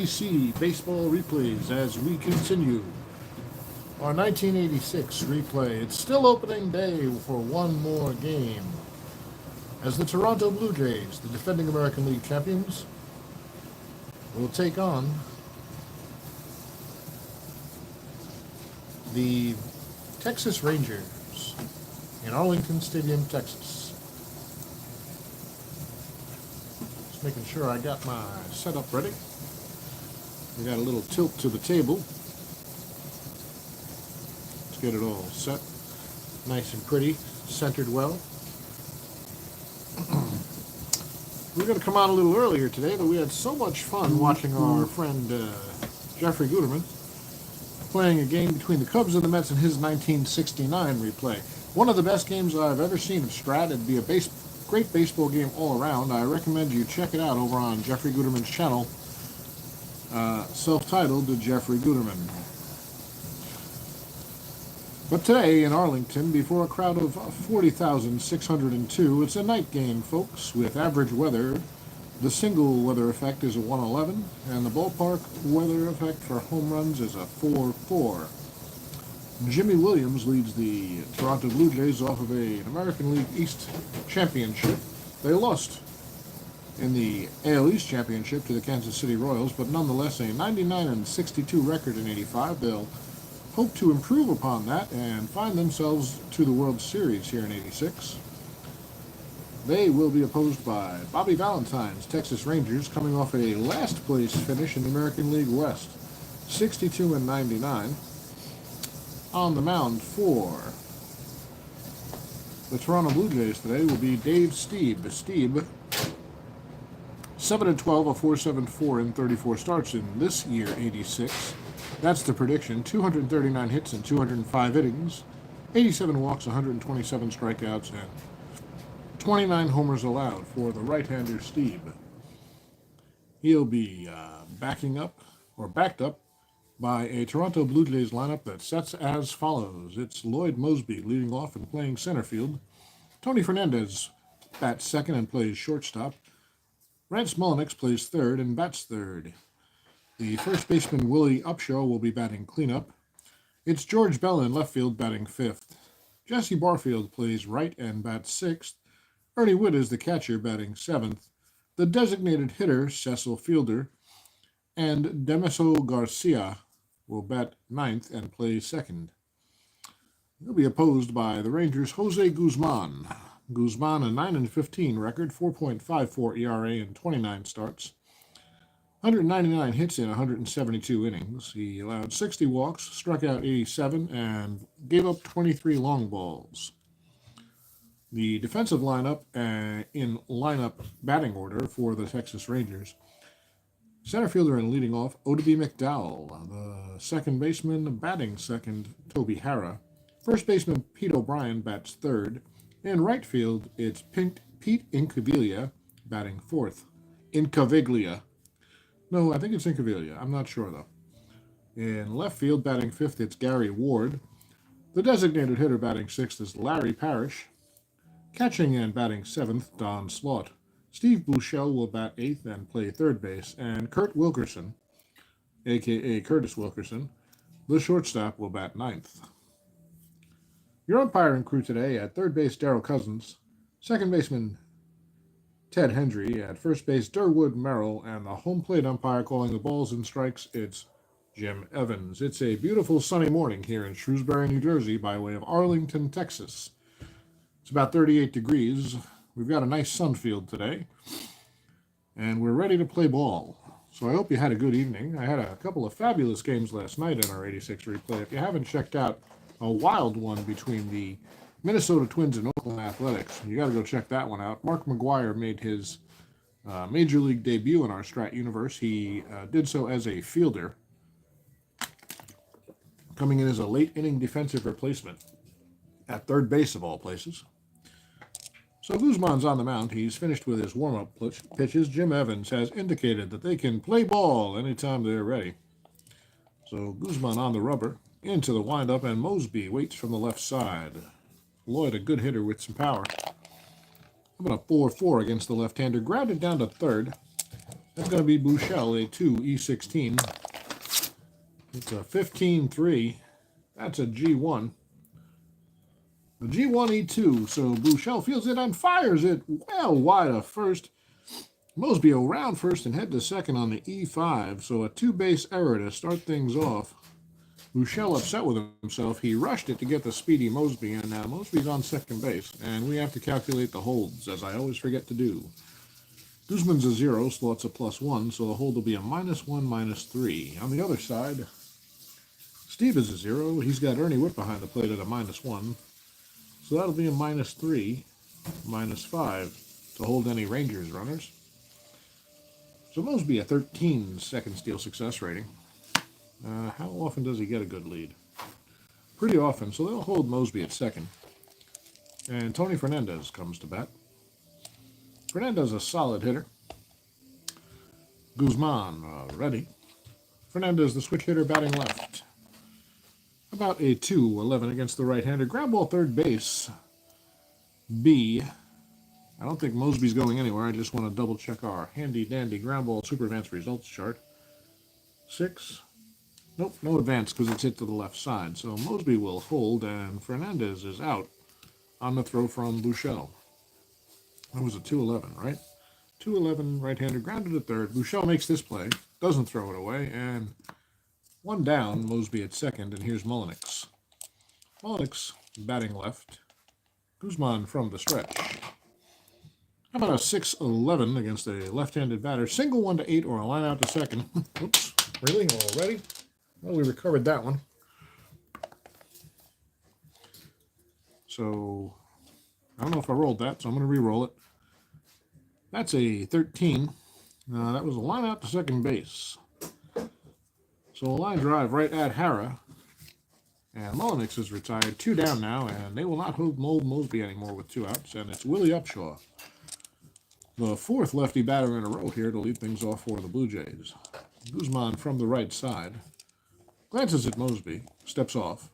ABC baseball replays as we continue our 1986 replay. It's still opening day for one more game as the Toronto Blue Jays, the defending American League champions, will take on the Texas Rangers in Arlington Stadium, Texas. Just making sure I got my setup ready. We got a little tilt to the table. Let's get it all set. Nice and pretty, centered well. We're going to come on a little earlier today, but we had so much fun watching our friend Jeffrey Guterman playing a game between the Cubs and the Mets in his 1969 replay. One of the best games I've ever seen of Strat. It'd be a great baseball game all around. I recommend you check it out over on Jeffrey Guterman's channel, self-titled Jeffrey Guterman. But today in Arlington, before a crowd of 40,602, it's a night game, folks, with average weather. The single weather effect is a 111, and the ballpark weather effect for home runs is a 4-4. Jimmy Williams leads the Toronto Blue Jays off of an American League East championship. They lost in the AL East championship to the Kansas City Royals, but nonetheless a 99-62 record in 85. They'll hope to improve upon that and find themselves to the World Series here in 86. They will be opposed by Bobby Valentine's Texas Rangers, coming off a last place finish in the American League West, 62-99. On the mound for the Toronto Blue Jays today will be Dave Stieb. Stieb, 7-12, a 4.74 in 34 starts in this year, 86. That's the prediction. 239 hits in 205 innings, 87 walks, 127 strikeouts, and 29 homers allowed for the right-hander Stieb. He'll be backed up by a Toronto Blue Jays lineup that sets as follows. It's Lloyd Mosby leading off and playing center field. Tony Fernandez bats second and plays shortstop. Rance Mulliniks plays third and bats third. The first baseman, Willie Upshaw, will be batting cleanup. It's George Bell in left field batting fifth. Jesse Barfield plays right and bats sixth. Ernie Wood is the catcher batting seventh. The designated hitter, Cecil Fielder, and Demiso Garcia will bat ninth and play second. He'll be opposed by the Rangers' Jose Guzman. Guzman, a 9-15 record, 4.54 ERA in 29 starts. 199 hits in 172 innings. He allowed 60 walks, struck out 87, and gave up 23 long balls. The defensive lineup in lineup batting order for the Texas Rangers. Center fielder and leading off, Oddibe McDowell. The second baseman, batting second, Toby Harrah. First baseman, Pete O'Brien, bats third. In right field, it's Pete Incaviglia, batting fourth. Incaviglia. No, I think it's Incaviglia. I'm not sure, though. In left field, batting fifth, it's Gary Ward. The designated hitter batting sixth is Larry Parrish. Catching and batting seventh, Don Slaught. Steve Bouchel will bat eighth and play third base. And Kurt Wilkerson, a.k.a. Curtis Wilkerson, the shortstop, will bat ninth. Your umpiring crew today: at third base, Darrell Cousins. Second baseman, Ted Hendry. At first base, Durwood Merrill. And the home plate umpire calling the balls and strikes, it's Jim Evans. It's a beautiful sunny morning here in Shrewsbury, New Jersey, by way of Arlington, Texas. It's about 38 degrees. We've got a nice sun field today, and we're ready to play ball. So I hope you had a good evening. I had a couple of fabulous games last night in our 86 replay. If you haven't checked out a wild one between the Minnesota Twins and Oakland Athletics, you got to go check that one out. Mark McGwire made his major league debut in our Strat universe. He did so as a fielder, coming in as a late inning defensive replacement at third base of all places. So Guzman's on the mound. He's finished with his warm-up pitches. Jim Evans has indicated that they can play ball anytime they're ready. So Guzman on the rubber, into the windup, and Mosby waits from the left side. Lloyd, a good hitter with some power. How about a 4-4 against the left-hander? Grounded down to third. That's going to be Bouchel, a 2 E16. It's a 15-3. That's a G1. The G1 E2. So Bouchel fields it and fires it well wide of first. Mosby will round first and head to second on the E5. So a two-base error to start things off. Bouchel upset with himself. He rushed it to get the speedy Mosby, and now Mosby's on second base. And we have to calculate the holds, as I always forget to do. Guzman's a 0, Slot's a +1, so the hold will be a -1, -3. On the other side, Steve is a 0. He's got Ernie Whitt behind the plate at a -1. So that'll be a -3, -5 to hold any Rangers runners. So Mosby a 13 second steal success rating. How often does he get a good lead? Pretty often, so they'll hold Mosby at second. And Tony Fernandez comes to bat. Fernandez a solid hitter. Guzman ready. Fernandez the switch hitter batting left. About a 2-11 against the right-hander. Ground ball third base. B. I don't think Mosby's going anywhere. I just want to double check our handy-dandy ground ball super advanced results chart. 6. Nope, no advance because it's hit to the left side. So Mosby will hold, and Fernandez is out on the throw from Bouchel. That was a 2-11, right? 2-11, right-hander, grounded to third. Bouchel makes this play, doesn't throw it away, and one down, Mosby at second, and here's Mullenix. Mullenix batting left. Guzman from the stretch. How about a 6-11 against a left-handed batter? Single 1 to 8 or a line out to second. Oops, really? Already? Well, we recovered that one. So, I don't know if I rolled that, so I'm going to re-roll it. That's a 13. That was a line out to second base. So a line drive right at Hara. And Mullenix is retired. 2 down now, and they will not hold Mosby anymore with 2 outs, and it's Willie Upshaw. The 4th lefty batter in a row here to lead things off for the Blue Jays. Guzman from the right side. Glances at Mosby. Steps off.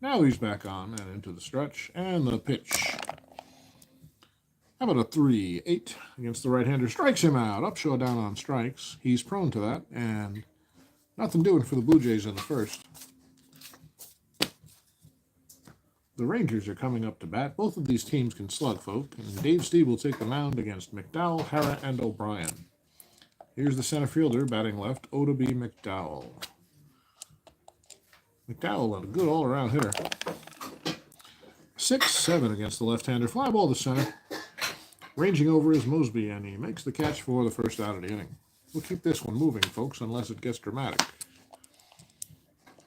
Now he's back on and into the stretch, and the pitch. How about a 3-8 against the right-hander? Strikes him out. Upshaw down on strikes. He's prone to that, and nothing doing for the Blue Jays in the first. The Rangers are coming up to bat. Both of these teams can slug, folk, and Dave Steve will take the mound against McDowell, Hara, and O'Brien. Here's the center fielder batting left, Odabe McDowell. McDowell, a good all-around hitter. 6-7 against the left-hander. Fly ball to center. Ranging over is Mosby, and he makes the catch for the first out of the inning. We'll keep this one moving, folks, unless it gets dramatic.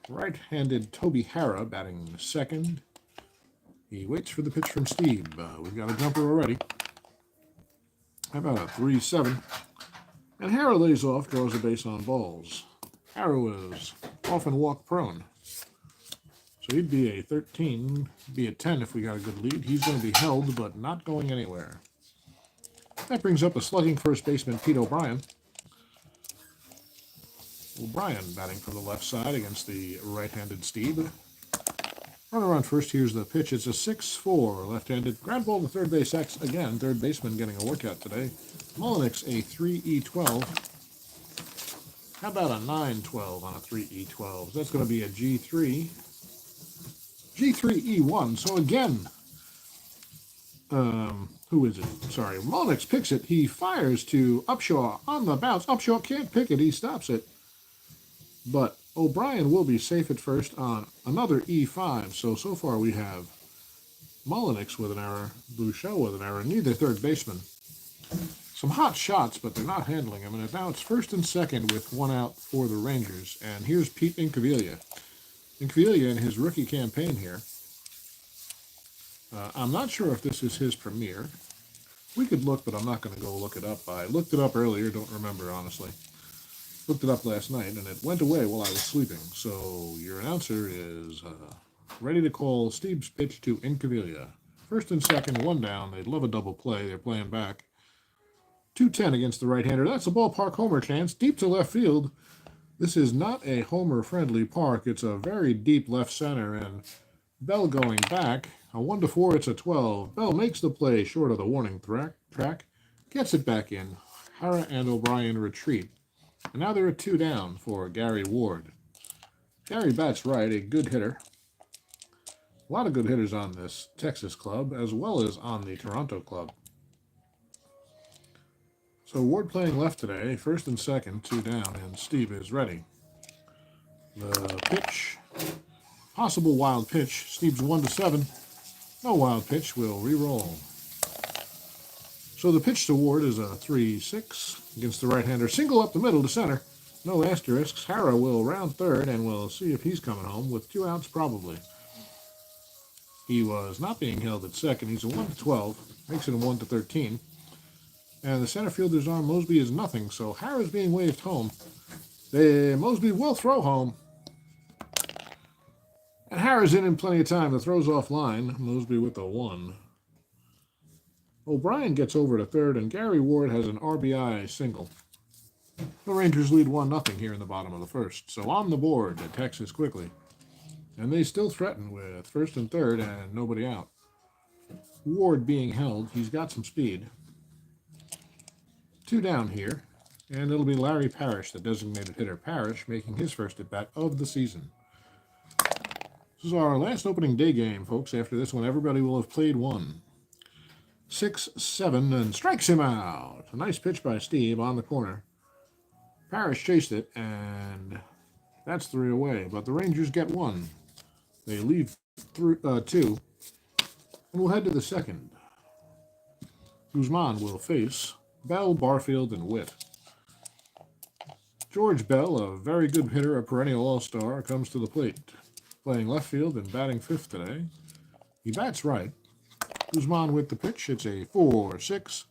Right-handed Toby Hara batting second. He waits for the pitch from Steve. We've got a jumper already. How about a 3-7? And Hara lays off, draws a base on balls. Hara is often walk prone. So he'd be a 13, be a 10 if we got a good lead. He's going to be held, but not going anywhere. That brings up a slugging first baseman, Pete O'Brien. O'Brien batting from the left side against the right-handed Steve. Runner on first, here's the pitch. It's a 6-4 left-handed. Ground ball to third base X again. Third baseman getting a workout today. Mullenix, a 3E12. How about a 9-12 on a 3E12? That's going to be a G3. G3E1. So again, who is it? Sorry, Mullenix picks it. He fires to Upshaw on the bounce. Upshaw can't pick it. He stops it. But O'Brien will be safe at first on another E5. So far we have Mullenix with an error, Bouchel with an error, neither third baseman. Some hot shots, but they're not handling them. And now it's first and second with 1 out for the Rangers. And here's Pete Incaviglia. Incaviglia in his rookie campaign here. I'm not sure if this is his premiere. We could look, but I'm not going to go look it up. I looked it up earlier, don't remember, honestly. Looked it up last night, and it went away while I was sleeping. So your announcer is ready to call Steve's pitch to Incaviglia. First and second, 1 down. They'd love a double play. They're playing back. 2-10 against the right-hander. That's a ballpark homer chance. Deep to left field. This is not a homer-friendly park. It's a very deep left center, and Bell going back. A 1-4, it's a 12. Bell makes the play short of the warning track. Gets it back in. Hara and O'Brien retreat. And now they're at 2 down for Gary Ward. Gary bats right, a good hitter. A lot of good hitters on this Texas club, as well as on the Toronto club. So Ward playing left today, first and second, 2 down, and Steve is ready. The pitch, possible wild pitch. Steve's 1-7. No wild pitch, will re-roll. So the pitch to Ward is a 3-6 against the right-hander. Single up the middle to center. No asterisks. Hara will round third, and we'll see if he's coming home with 2 outs probably. He was not being held at second. He's a 1-12. Makes it a 1-13. And the center fielder's arm, Mosby, is nothing, so Hara's being waved home. Mosby will throw home. And Hara's in plenty of time. The throw's offline. Mosby with a 1. O'Brien gets over to third, and Gary Ward has an RBI single. The Rangers lead 1-0 here in the bottom of the first. So on the board, Texas quickly. And they still threaten with first and third and nobody out. Ward being held. He's got some speed. 2 down here. And it'll be Larry Parrish, the designated hitter. Parrish making his first at-bat of the season. This is our last opening day game, folks. After this one, everybody will have played one. 6-7 and strikes him out. A nice pitch by Steve on the corner. Parrish chased it, and that's 3 away. But the Rangers get 1. They leave 2. And we'll head to the second. Guzman will face Bell, Barfield, and Witt. George Bell, a very good hitter, a perennial all-star, comes to the plate. Playing left field and batting 5th today. He bats right. Guzman with the pitch. It's a 4-6.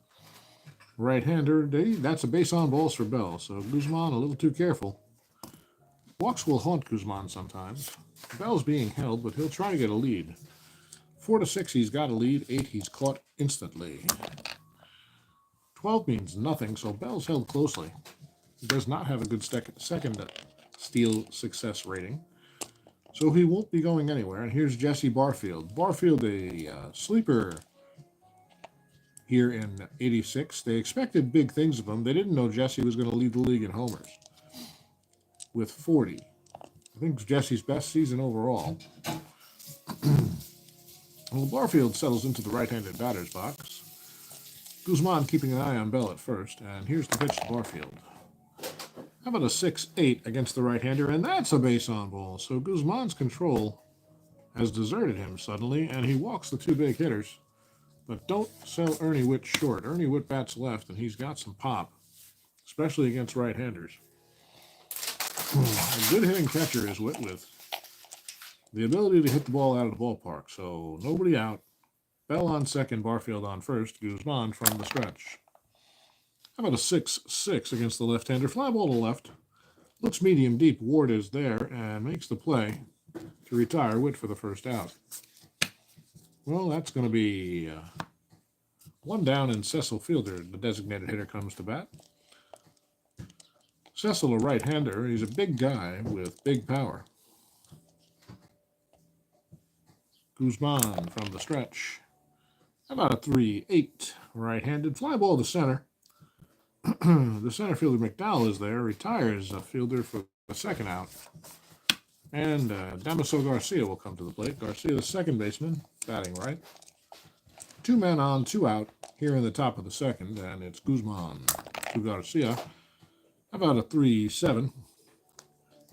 Right-hander. That's a base on balls for Bell, so Guzman a little too careful. Walks will haunt Guzman sometimes. Bell's being held, but he'll try to get a lead. 4-6, he's got a lead. 8, he's caught instantly. 12 means nothing, so Bell's held closely. He does not have a good second steal success rating. So he won't be going anywhere. And here's Jesse Barfield. Barfield, a sleeper here in 86. They expected big things of him. They didn't know Jesse was going to lead the league in homers with 40. I think it's Jesse's best season overall. Well, Barfield settles into the right-handed batter's box. Guzman keeping an eye on Bell at first. And here's the pitch to Barfield. How about a 6-8 against the right-hander? And that's a base on ball. So Guzman's control has deserted him suddenly, and he walks the 2 big hitters. But don't sell Ernie Witt short. Ernie Witt bats left, and he's got some pop, especially against right-handers. A good hitting catcher is Witt with the ability to hit the ball out of the ballpark. So nobody out. Bell on second, Barfield on first. Guzman from the stretch. How about a 6-6 against the left-hander? Fly ball to left. Looks medium deep. Ward is there and makes the play to retire Witt for the first out. Well, that's going to be 1 down, and Cecil Fielder, the designated hitter, comes to bat. Cecil, a right-hander. He's a big guy with big power. Guzman from the stretch. How about a 3-8 right-handed? Fly ball to center. The center fielder McDowell is there, retires a fielder for the second out. And Damaso Garcia will come to the plate. Garcia, the second baseman, batting right. 2 men on, 2 out here in the top of the second, and it's Guzman to Garcia. How about a 3-7?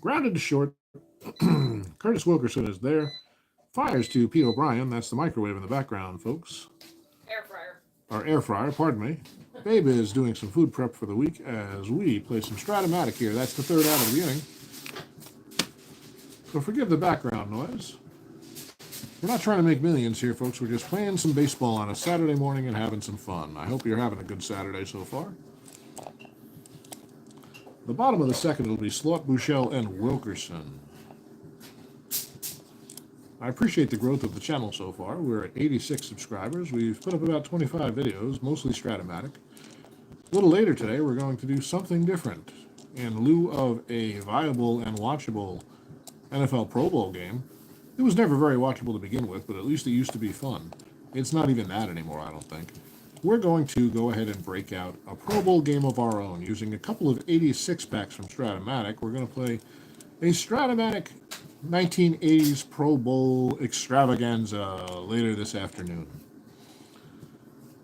Grounded to short. Curtis Wilkerson is there. Fires to Pete O'Brien. That's the microwave in the background, folks. Air fryer, pardon me. Babe is doing some food prep for the week as we play some Strat-O-Matic here. That's the 3rd out of the inning. So forgive the background noise. We're not trying to make millions here, folks. We're just playing some baseball on a Saturday morning and having some fun. I hope you're having a good Saturday so far. The bottom of the second will be Slot, Buechele, and Wilkerson. I appreciate the growth of the channel so far. We're at 86 subscribers. We've put up about 25 videos, mostly Strat-O-Matic. A little later today, we're going to do something different. In lieu of a viable and watchable NFL Pro Bowl game, it was never very watchable to begin with, but at least it used to be fun. It's not even that anymore, I don't think. we're going to go ahead and break out a Pro Bowl game of our own using a couple of 86 packs from Strat-O-Matic. We're going to play a Strat-O-Matic 1980s Pro Bowl extravaganza later this afternoon.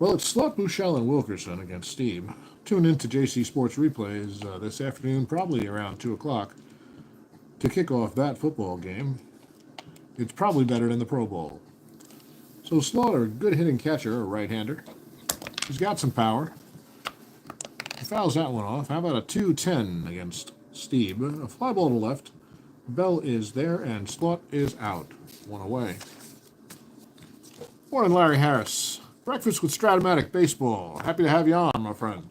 Well, it's Slot, Buechele, and Wilkerson against Steve. Tune in to JC Sports Replays this afternoon, probably around 2 o'clock, to kick off that football game. It's probably better than the Pro Bowl. So Slaughter, good hitting catcher, a right-hander. He's got some power. He fouls that one off. How about a 2-10 against Steve? A fly ball to left. Bell is there, and Slot is out. One away. Morning, Larry Harris. Breakfast with Strat-O-Matic Baseball. Happy to have you on, my friend.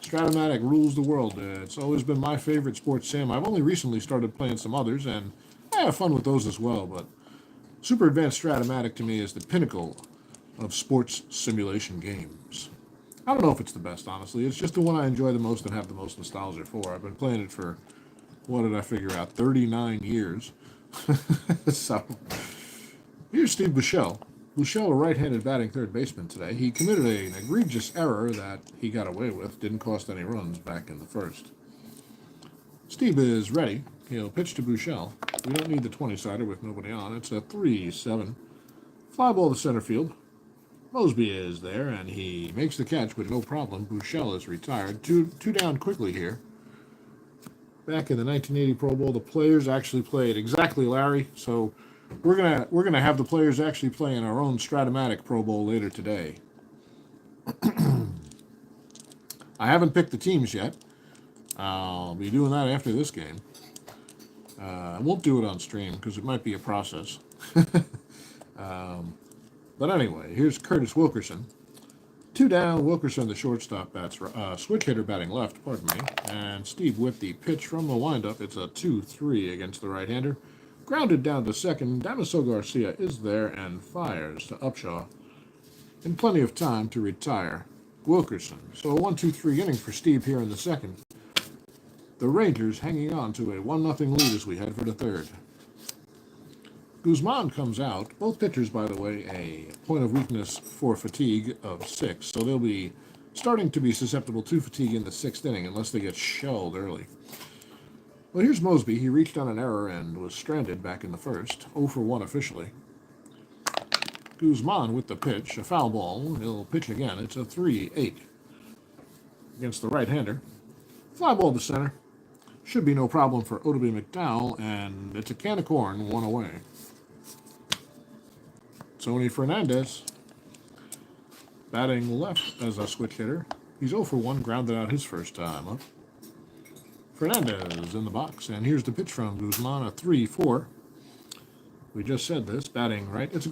Strat-O-Matic rules the world. It's always been my favorite sports sim. I've only recently started playing some others, and I have fun with those as well, but Super Advanced Strat-O-Matic to me is the pinnacle of sports simulation games. I don't know if it's the best, honestly. It's just the one I enjoy the most and have the most nostalgia for. I've been playing it for, what did I figure out, 39 years. So, here's Steve Buechele. Buechele, a right-handed batting third baseman today. He committed an egregious error that he got away with. Didn't cost any runs back in the first. Steve is ready. He'll pitch to Buechele. We don't need the 20-sider with nobody on. It's a 3-7. Fly ball to center field. Mosby is there, and he makes the catch with no problem. Buechele is retired. Two down quickly here. Back in the 1980 Pro Bowl, the players actually played exactly, Larry. So we're gonna have the players actually play in our own Strat-O-Matic Pro Bowl later today. I haven't picked the teams yet. I'll be doing that after this game. I won't do it on stream because it might be a process. But anyway, here's Curtis Wilkerson. 2 down, Wilkerson, the shortstop, bats switch hitter batting left, pardon me. And Steve with the pitch from the windup. It's a 2-3 against the right-hander. Grounded down to second. Damaso Garcia is there and fires to Upshaw in plenty of time to retire Wilkerson. So a 1-2-3 inning for Steve here in the second. The Rangers hanging on to a 1-0 lead as we head for the third. Guzman comes out. Both pitchers, by the way, a point of weakness for fatigue of 6. So they'll be starting to be susceptible to fatigue in the 6th inning unless they get shelled early. Well, here's Mosby. He reached on an error and was stranded back in the first. 0 for 1 officially. Guzman with the pitch. A foul ball. He'll pitch again. It's a 3-8 against the right-hander. Fly ball to center. Should be no problem for Odobe McDowell, and it's a can of corn, 1 away. Tony Fernandez, batting left as a switch hitter. He's 0 for 1, grounded out his first time up. Fernandez in the box, and here's the pitch from Guzman, a 3-4. We just said this, batting right. It's a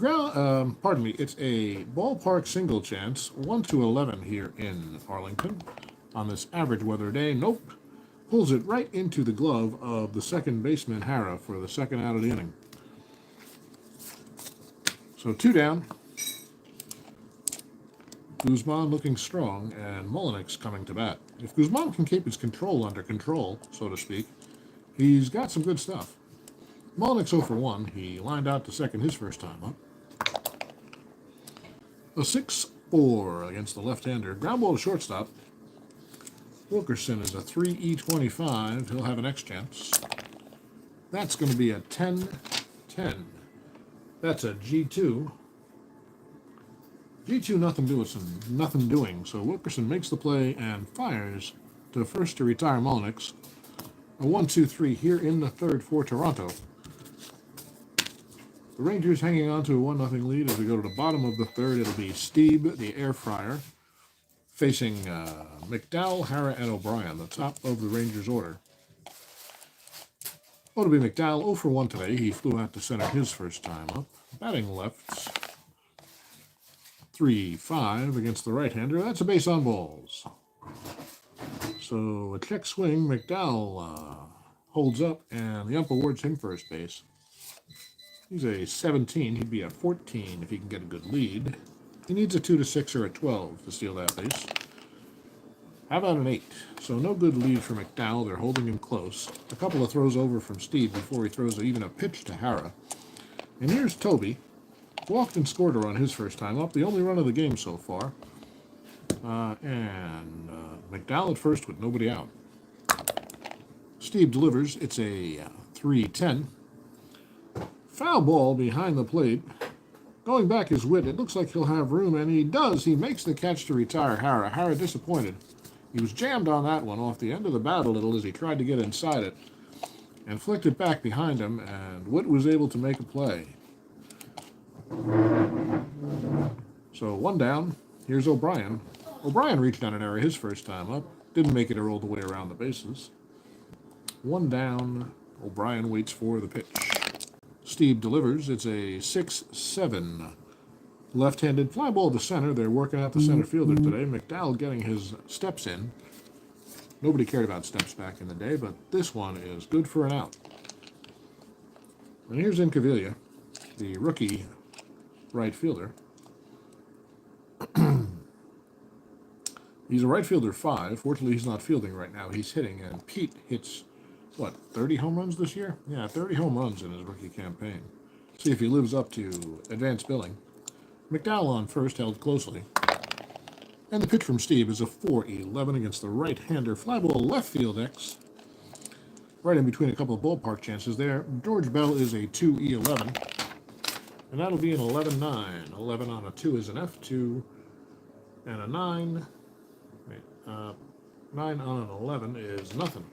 it's a ballpark single chance, 1-11 here in Arlington on this average weather day. Nope. Pulls it right into the glove of the second baseman, Hara, for the second out of the inning. So 2 down. Guzman looking strong, and Mullenix coming to bat. If Guzman can keep his control under control, so to speak, he's got some good stuff. Mullenix 0 for 1. He lined out to second his first time up. A 6-4 against the left-hander. Ground ball to shortstop. Wilkerson is a 3E25. He'll have an X chance. That's going to be a 10-10. That's a G2. G2, nothing doing. So Wilkerson makes the play and fires to first to retire Mullenix. A 1-2-3 here in the third for Toronto. The Rangers hanging on to a 1-0 lead as we go to the bottom of the third. It'll be Steve, the air fryer, facing McDowell, Hara, and O'Brien, the top of the Rangers order. Oh, to be McDowell, 0 for 1 today. He flew out to center his first time up. Batting left, 3-5 against the right-hander. That's a base on balls. So a check swing. McDowell holds up, and the ump awards him first base. He's a 17. He'd be a 14 if he can get a good lead. He needs a 2-6 or a 12 to steal that base. How about an 8? So no good lead for McDowell. They're holding him close. A couple of throws over from Steve before he throws even a pitch to Hara. And here's Toby. Walked and scored a run his first time up. The only run of the game so far. McDowell at first with nobody out. Steve delivers. It's a 3-10. Foul ball behind the plate. Going back his wit, it looks like he'll have room, and he does. He makes the catch to retire Hara. Hara disappointed. He was jammed on that one off the end of the bat a little as he tried to get inside it and flicked it back behind him, and Witt was able to make a play. So one down. Here's O'Brien. O'Brien reached on an error his first time up. Didn't make it all the way around the bases. One down. O'Brien waits for the pitch. Steve delivers. It's a 6-7. Left-handed fly ball to center. They're working out the center fielder today. McDowell getting his steps in. Nobody cared about steps back in the day, but this one is good for an out. And here's Incaviglia, the rookie right fielder. He's a right fielder 5. Fortunately, he's not fielding right now. He's hitting, and Pete hits, 30 home runs this year? Yeah, 30 home runs in his rookie campaign. See if he lives up to advanced billing. McDowell on first, held closely. And the pitch from Steve is a 4-11 against the right-hander. Fly ball left field X. Right in between a couple of ballpark chances there. George Bell is a 2-11. And that'll be an 11-9. 11 on a 2 is an F2. And a 9. 9 on an 11 is nothing.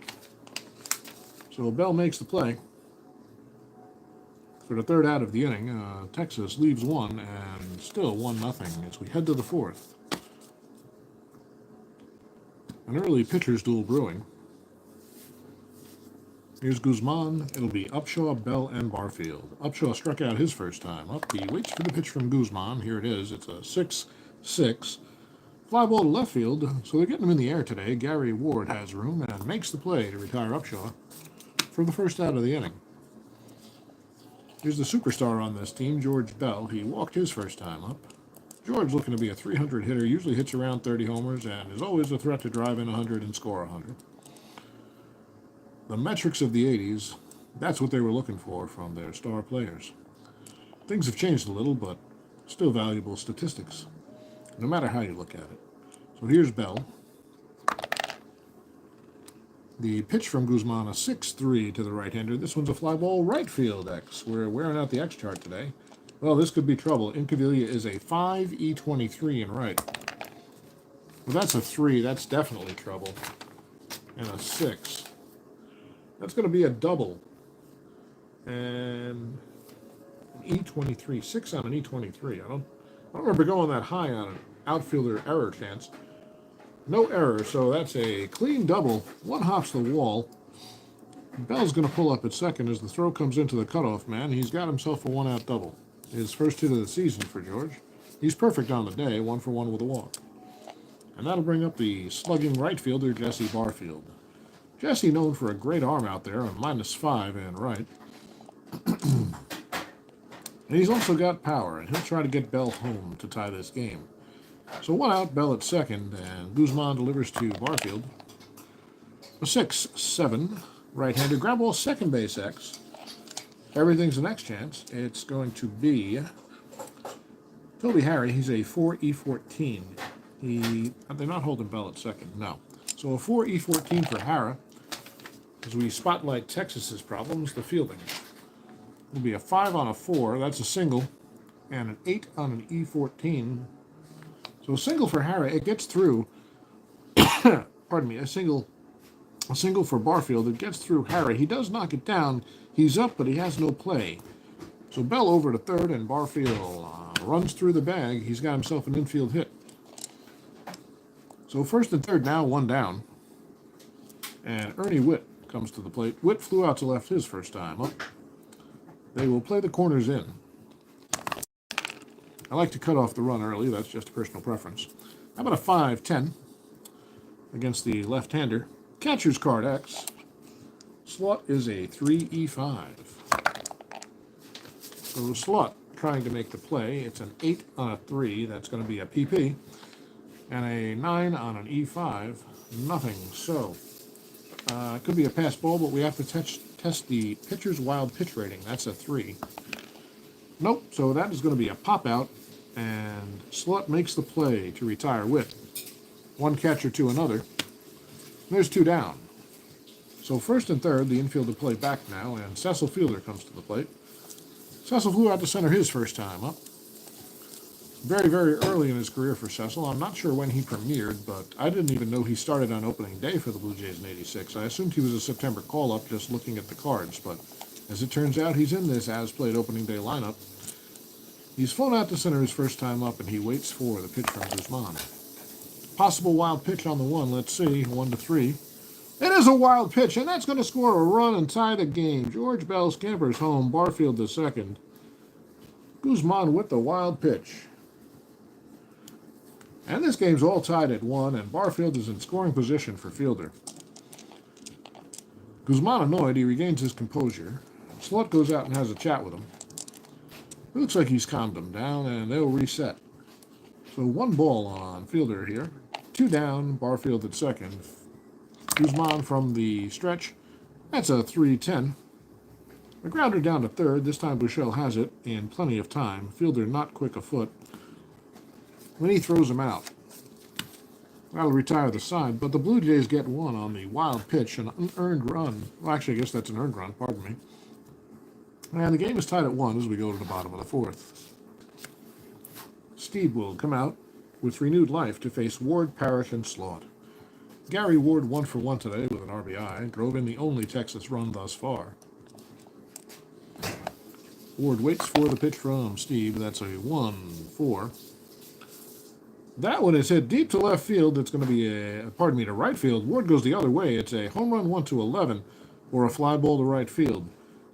So Bell makes the play. For the third out of the inning, Texas leaves one and still 1-0 as we head to the fourth. An early pitcher's duel brewing. Here's Guzman. It'll be Upshaw, Bell, and Barfield. Upshaw struck out his first time up. He waits for the pitch from Guzman. Here it is. It's a 6-6. Fly ball to left field. So they're getting him in the air today. Gary Ward has room and makes the play to retire Upshaw for the first out of the inning. Here's the superstar on this team, George Bell. He walked his first time up. George looking to be a 300 hitter, usually hits around 30 homers, and is always a threat to drive in 100 and score 100. The metrics of the 80s, that's what they were looking for from their star players. Things have changed a little, but still valuable statistics, no matter how you look at it. So here's Bell. The pitch from Guzman, a 6-3 to the right-hander. This one's a fly ball right field X. We're wearing out the X chart today. Well, this could be trouble. Incaviglia is a 5-E23 in right. Well, that's a 3. That's definitely trouble. And a 6. That's going to be a double. And an E23. 6 on an E23. I don't remember going that high on an outfielder error chance. No error, so that's a clean double. One hops the wall. Bell's going to pull up at second as the throw comes into the cutoff man. He's got himself a one-out double. His first hit of the season for George. He's perfect on the day, 1 for 1 with a walk. And that'll bring up the slugging right fielder, Jesse Barfield. Jesse known for a great arm out there, a -5 and right. And he's also got power, and he'll try to get Bell home to tie this game. So one out, Bell at second, and Guzman delivers to Barfield. A 6-7, right-hander ground ball, second base X. Everything's the next chance. It's going to be Toby Harry. He's a 4-E14. They're not holding Bell at second, no. So a 4-E14 for Hara. As we spotlight Texas's problems, the fielding. It'll be a 5 on a 4. That's a single, and an 8 on an E14. So a single for Hara, it gets through. Pardon me, a single for Barfield. It gets through Hara. He does knock it down. He's up, but he has no play. So Bell over to third, and Barfield runs through the bag. He's got himself an infield hit. So first and third now, one down. And Ernie Witt comes to the plate. Witt flew out to left his first time up. They will play the corners in. I like to cut off the run early. That's just a personal preference. How about a 5-10 against the left-hander? Catcher's card X. Slot is a 3-E5. So Slot trying to make the play. It's an 8 on a 3. That's going to be a PP. And a 9 on an E5. Nothing. So it could be a pass ball, but we have to test the pitcher's wild pitch rating. That's a 3. Nope. So that is going to be a pop out. And Slot makes the play to retire Witt One catcher to another. There's 2 down. So first and third, the infield to play back now, and Cecil Fielder comes to the plate. Cecil flew out to center his first time up. Very, very early in his career for Cecil. I'm not sure when he premiered, but I didn't even know he started on opening day for the Blue Jays in '86. I assumed he was a September call-up just looking at the cards, but as it turns out, he's in this as-played opening day lineup. He's flown out to center his first time up, and he waits for the pitch from Guzman. Possible wild pitch on the 1. Let's see. 1-3. It is a wild pitch, and that's going to score a run and tie the game. George Bell scampers home. Barfield to second. Guzman with the wild pitch. And this game's all tied at 1, and Barfield is in scoring position for Fielder. Guzman annoyed, he regains his composure. Slot goes out and has a chat with him. It looks like he's calmed him down, and they'll reset. So 1 ball on Fielder here. 2 down, Barfield at second. Guzman from the stretch. That's a 3-10. A grounder down to third. This time Buechele has it in plenty of time. Fielder not quick afoot. When he throws him out, that'll retire the side, but the Blue Jays get 1 on the wild pitch, an unearned run. Well, actually, I guess that's an earned run, pardon me. And the game is tied at 1 as we go to the bottom of the 4th. Steve will come out with renewed life to face Ward, Parrish, and Slaught. Gary Ward 1 for 1 today with an RBI, drove in the only Texas run thus far. Ward waits for the pitch from Steve. That's a 1-4. That one is hit deep to left field. It's going to be to right field. Ward goes the other way. It's a home run 1-11 or a fly ball to right field.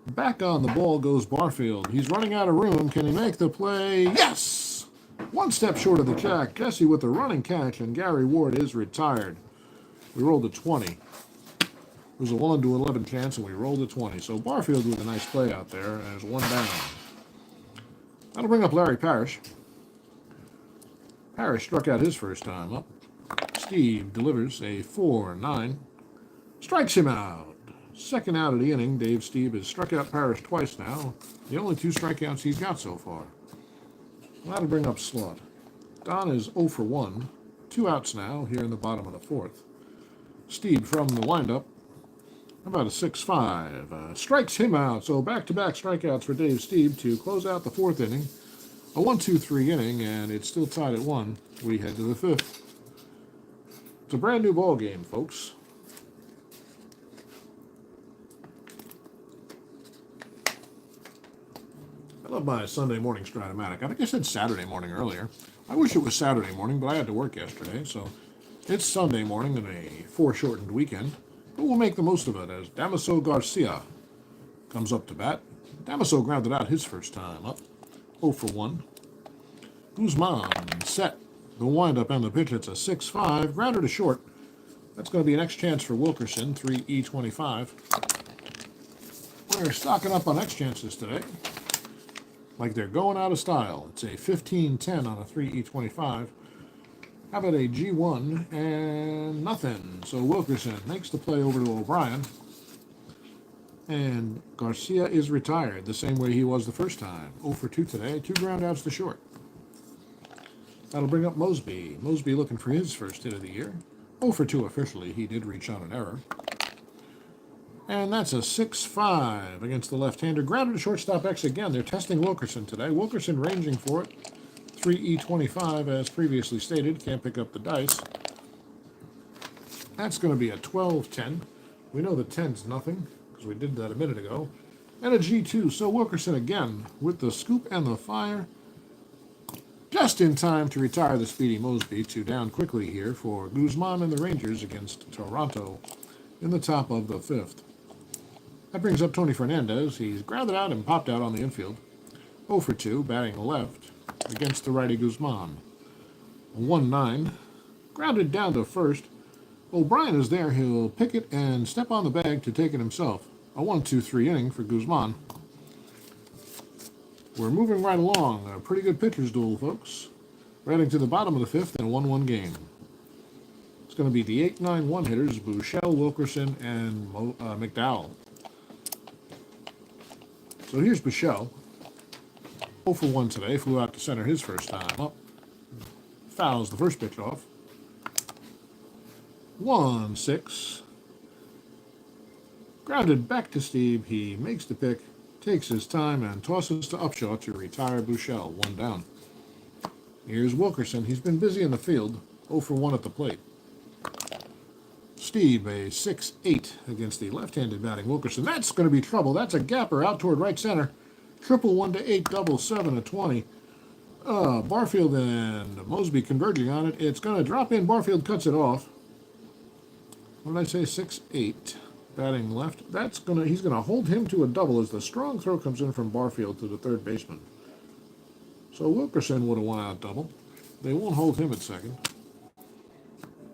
Back on the ball goes Barfield. He's running out of room. Can he make the play? Yes! 1 step short of the jack. Jesse with the running catch, and Gary Ward is retired. We rolled a 20. It was a 1-11 chance, and we rolled a 20. So Barfield with a nice play out there as 1 down. That'll bring up Larry Parrish. Parrish struck out his first time up. Steve delivers a 4-9. Strikes him out. Second out of the inning. Dave Steve has struck out Parrish twice now. The only 2 strikeouts he's got so far. That'll bring up Slaught. Don is 0 for 1. 2 outs now here in the bottom of the 4th. Steve from the windup. About a 6-5. Strikes him out. So back-to-back strikeouts for Dave Steve to close out the 4th inning. A 1-2-3 inning, and it's still tied at 1. We head to the 5th. It's a brand new ball game, folks. I love my Sunday morning Strat-O-Matic. I think I said Saturday morning earlier. I wish it was Saturday morning, but I had to work yesterday, so it's Sunday morning in a foreshortened weekend. But we'll make the most of it as Damaso Garcia comes up to bat. Damaso grounded out his first time up. 0 for 1. Guzman set. The windup and the pitch. It's a 6-5. Grounder to short. That's going to be an X chance for Wilkerson. 3E25. We're stocking up on X chances today. Like they're going out of style. It's a 15-10 on a 3E25. How about a G1 and nothing? So Wilkerson makes the play over to O'Brien. And Garcia is retired the same way he was the first time. 0 for 2 today. 2 ground outs to short. That'll bring up Mosby. Mosby looking for his first hit of the year. 0 for 2 officially. He did reach on an error. And that's a 6-5 against the left-hander. Grounded to shortstop X again. They're testing Wilkerson today. Wilkerson ranging for it. 3E25 as previously stated. Can't pick up the dice. That's going to be a 12-10. We know the 10's nothing, because we did that a minute ago. And a G2. So Wilkerson again with the scoop and the fire. Just in time to retire the speedy Mosby to down quickly here for Guzman and the Rangers against Toronto in the top of the 5th. That brings up Tony Fernandez. He's grounded out and popped out on the infield. 0 for 2, batting left against the righty Guzman. A 1-9. Grounded down to first. O'Brien is there. He'll pick it and step on the bag to take it himself. A 1-2-3 inning for Guzman. We're moving right along. A pretty good pitcher's duel, folks. We're heading to the bottom of the 5th in a 1-1 game. It's going to be the 8-9-1 hitters, Buechele, Wilkerson, and McDowell. So here's Buechele. 0 for 1 today. Flew out to center his first time up. Fouls the first pitch off. 1-6. Grounded back to Steve. He makes the pick, takes his time, and tosses to Upshaw to retire Bouchel. 1 down. Here's Wilkerson. He's been busy in the field. 0 for 1 at the plate. Steve, a 6-8 against the left-handed batting Wilkerson. That's going to be trouble. That's a gapper out toward right center. Triple 1 to 8, double 7 to 20. Barfield and Mosby converging on it. It's going to drop in. Barfield cuts it off. What did I say? 6-8. Batting left. He's gonna hold him to a double as the strong throw comes in from Barfield to the third baseman. So Wilkerson would have won out double. They won't hold him at second.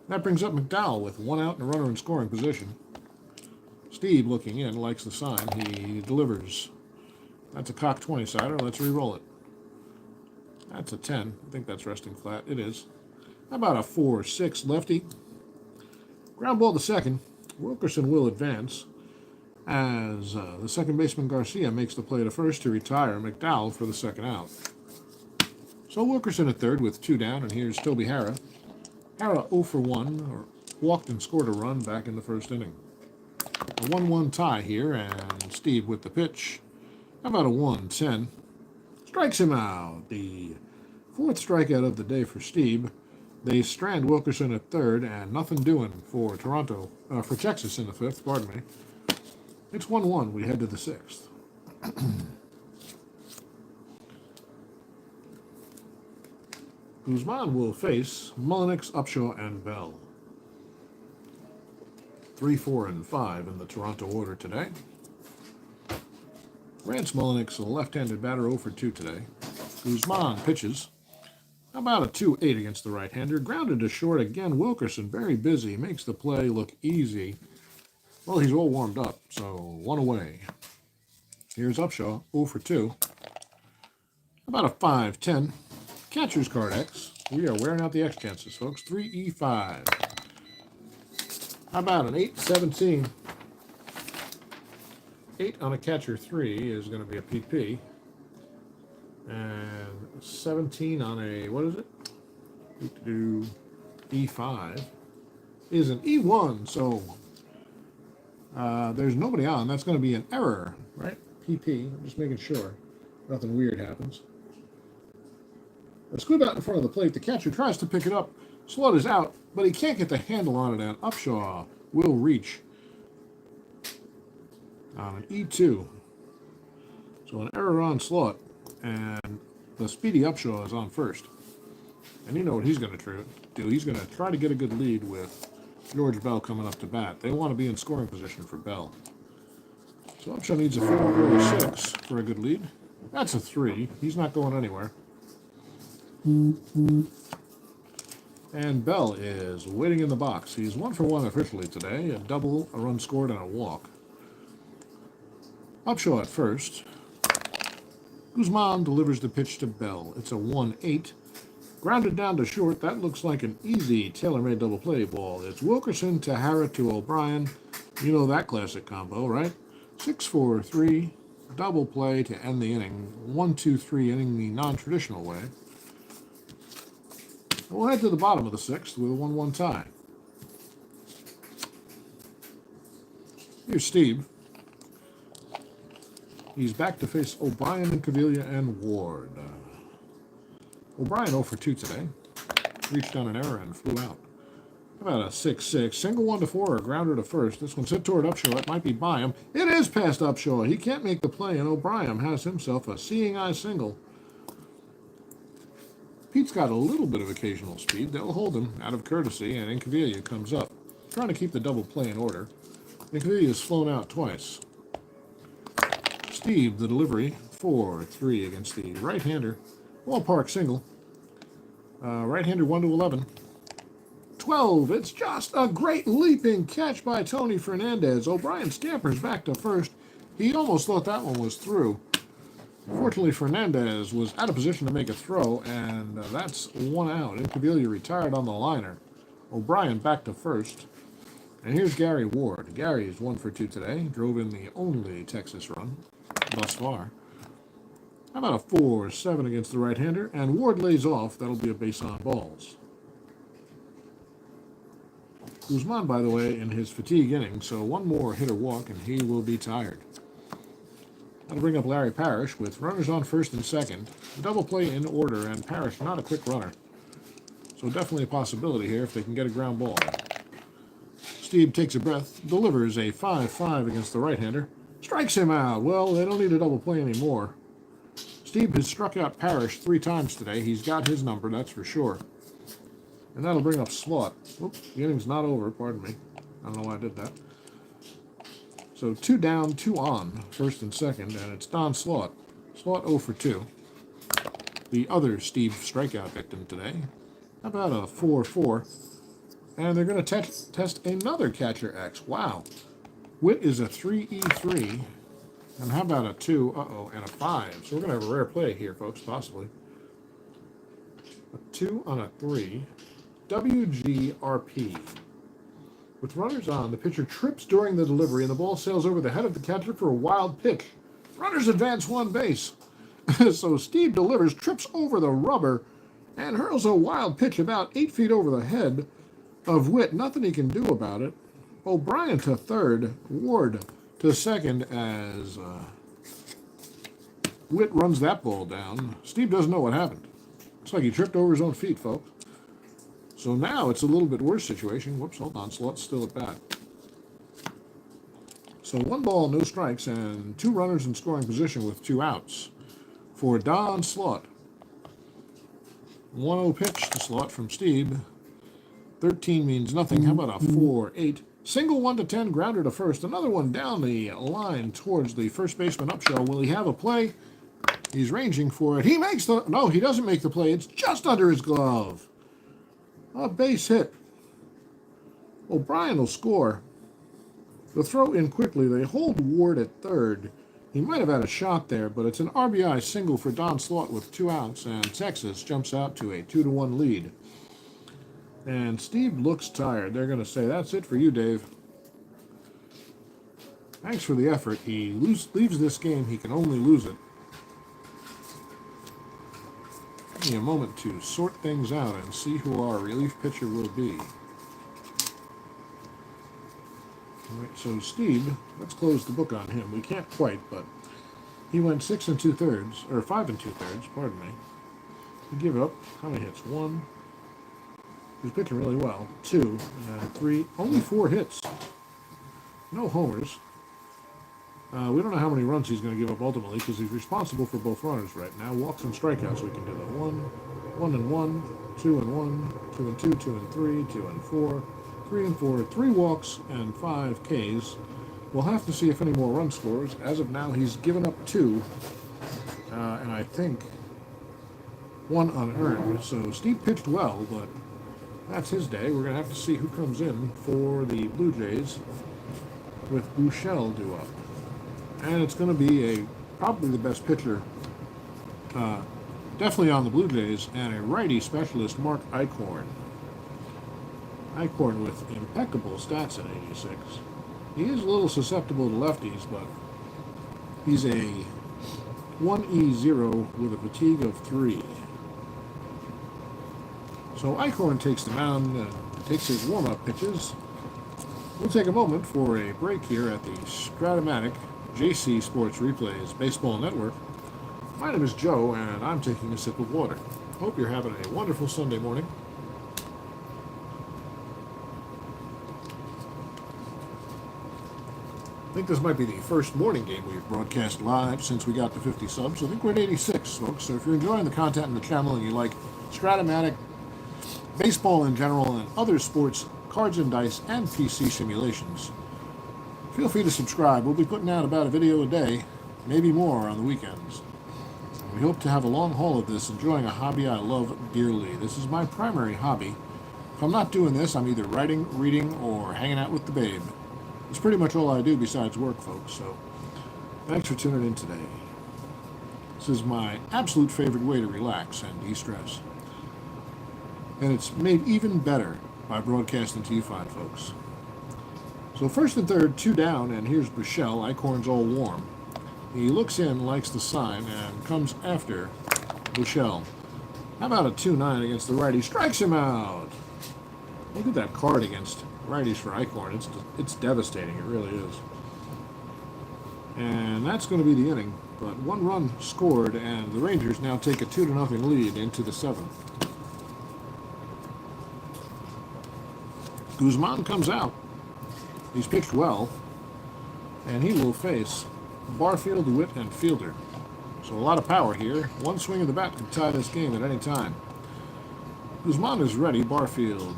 That brings up McDowell with 1 out and a runner in scoring position. Steve looking in, likes the sign. He delivers. That's a cock 20-sider. Let's re-roll it. That's a 10. I think that's resting flat. It is. How about a 4-6 lefty? Ground ball to second. Wilkerson will advance as the second baseman Garcia makes the play to first to retire McDowell for the second out. So Wilkerson at third with 2 down, and here's Toby Harrah. Harrah 0 for 1, or walked and scored a run back in the first inning. A 1-1 tie here, and Steve with the pitch. How about a 1-10? Strikes him out. The 4th strikeout of the day for Steve. They strand Wilkerson at third, and nothing doing for for Texas in the 5th, pardon me. It's 1-1. We head to the 6th. Guzman will face Mullenix, Upshaw, and Bell. 3, 4, and 5 in the Toronto order today. Rance Mullenix, a left-handed batter, 0 for 2 today. Guzman pitches. How about a 2-8 against the right-hander? Grounded to short again. Wilkerson, very busy, makes the play look easy. Well, he's all warmed up, so 1 away. Here's Upshaw, 0 for 2. How about a 5-10? Catcher's card X. We are wearing out the X chances, folks. 3E5. How about an 8-17? 8 on a catcher 3 is going to be a PP. And 17 on a, what is it? E5 is an E1, so there's nobody on. That's going to be an error, right? PP, I'm just making sure nothing weird happens. A squib out in front of the plate. The catcher tries to pick it up. Slot is out, but he can't get the handle on it, and Upshaw will reach on an E2. So an error on Slot, and the speedy Upshaw is on first. And you know what he's going to do. He's going to try to get a good lead with George Bell coming up to bat. They want to be in scoring position for Bell. So Upshaw needs a 4 or a 6 for a good lead. That's a 3. He's not going anywhere. And Bell is waiting in the box. He's 1 for 1 officially today. A double, a run scored, and a walk. Upshaw at first. Guzman delivers the pitch to Bell. It's a 1-8. Grounded down to short. That looks like an easy tailor-made double play ball. It's Wilkerson to Harrah to O'Brien. You know that classic combo, right? 6-4-3. Double play to end the inning. 1-2-3 inning the non-traditional way. We'll head to the bottom of the 6th with a 1-1 tie. Here's Steve. He's back to face O'Brien and Cavilla and Ward. O'Brien 0 for 2 today. Reached on an error and flew out. How about a 6-6? Single 1 to 4, a grounder to first. This one's hit toward Upshaw. It might be by him. It is past Upshaw. He can't make the play, and O'Brien has himself a seeing eye single. Pete's got a little bit of occasional speed. They'll hold him out of courtesy, and Incaviglia comes up, trying to keep the double play in order. Incaviglia's flown out twice. Steve, the delivery, 4-3 against the right-hander. Ballpark single. Right-hander 1 to 11. 12. It's just a great leaping catch by Tony Fernandez. O'Brien scampers back to first. He almost thought that one was through. Fortunately, Fernandez was out of position to make a throw, and that's 1 out. Incaviglia retired on the liner. O'Brien back to first. And here's Gary Ward. Gary is 1 for 2 today. Drove in the only Texas run thus far. How about a 4-7 against the right-hander? And Ward lays off. That'll be a base on balls. Guzman, by the way, in his fatigue inning, so one more hit or walk and he will be tired. That'll bring up Larry Parrish with runners on first and second. Double play in order, and Parrish not a quick runner. So definitely a possibility here if they can get a ground ball. Steve takes a breath, delivers a 5-5 against the right-hander. Strikes him out. Well, they don't need a double play anymore. Steve has struck out Parrish 3 times today. He's got his number, that's for sure. And that'll bring up Slot. Oops, the inning's not over, pardon me. I don't know why I did that. So 2 down, 2 on, first and second, and it's Don Slot. Slot 0 for 2. The other Steve strikeout victim today. How about a 4-4? And they're going to test another catcher X. Wow. Witt is a 3E3. And how about a 2, and a 5. So we're going to have a rare play here, folks, possibly. A 2 on a 3. WGRP. With runners on, the pitcher trips during the delivery, and the ball sails over the head of the catcher for a wild pitch. Runners advance 1 base. So Steve delivers, trips over the rubber, and hurls a wild pitch about 8 feet over the head of Witt. Nothing he can do about it. O'Brien to third, Ward to second as Witt runs that ball down. Steve doesn't know what happened. Looks like he tripped over his own feet, folks. So now it's a little bit worse situation. Whoops, hold on. Slot's still at bat. So 1 ball, no strikes, and 2 runners in scoring position with 2 outs for Don Slot. 1-0 pitch to Slot from Steve. 13 means nothing. How about a 4-8? Single 1 to 10, grounder to first. Another one down the line towards the first baseman Upshaw. Will he have a play? He's ranging for it. He makes the... No, he doesn't make the play. It's just under his glove. A base hit. O'Brien will score. The throw in quickly. They hold Ward at third. He might have had a shot there, but it's an RBI single for Don Slot with 2 outs, and Texas jumps out to a 2-1 lead. And Steve looks tired. They're going to say, that's it for you, Dave. Thanks for the effort. He leaves this game. He can only lose it. Give me a moment to sort things out and see who our relief pitcher will be. All right, so Steve, let's close the book on him. We can't quite, but he went 6 2/3, or 5 2/3, pardon me. He gave up, how many hits? 1. He was pitching really well. 2, 3, only 4 hits. No homers. We don't know how many runs he's going to give up ultimately because he's responsible for both runners right now. Walks and strikeouts, we can do that. 1, 1 and 1, 2 and 1, 2 and 2, 2 and 3, 2 and 4, 3 and 4, 3 walks and 5 Ks. We'll have to see if any more run scores. As of now, he's given up 2, and I think 1 unearned. So Steve pitched well, but that's his day. We're going to have to see who comes in for the Blue Jays with Bouchel due up. And it's going to be probably the best pitcher, definitely on the Blue Jays, and a righty specialist, Mark Eichhorn. Eichhorn with impeccable stats at 86. He is a little susceptible to lefties, but he's a 1E0 with a fatigue of 3. So Eichhorn takes the mound and takes his warm-up pitches. We'll take a moment for a break here at the Strat-O-Matic JC Sports Replays Baseball Network. My name is Joe, and I'm taking a sip of water. Hope you're having a wonderful Sunday morning. I think this might be the first morning game we've broadcast live since we got to 50 subs. I think we're at 86, folks. So if you're enjoying the content in the channel and you like Strat-O-Matic, baseball in general, and other sports, cards and dice, and PC simulations, feel free to subscribe. We'll be putting out about a video a day, maybe more on the weekends. We hope to have a long haul of this, enjoying a hobby I love dearly. This is my primary hobby. If I'm not doing this, I'm either writing, reading, or hanging out with the babe. It's pretty much all I do besides work, folks, so thanks for tuning in today. This is my absolute favorite way to relax and de-stress. And it's made even better by broadcasting to you fine folks. So first and third, 2 down, and here's Bouchel. Eichhorn's all warm. He looks in, likes the sign, and comes after Bouchel. How about a 2-9 against the righty? Strikes him out! Look at that card against righties for Eichhorn. It's devastating. It really is. And that's going to be the inning. But one run scored, and the Rangers now take a 2-0 lead into the seventh. Guzman comes out. He's pitched well, and he will face Barfield, Witt, and Fielder. So a lot of power here. One swing of the bat could tie this game at any time. Guzman is ready. Barfield,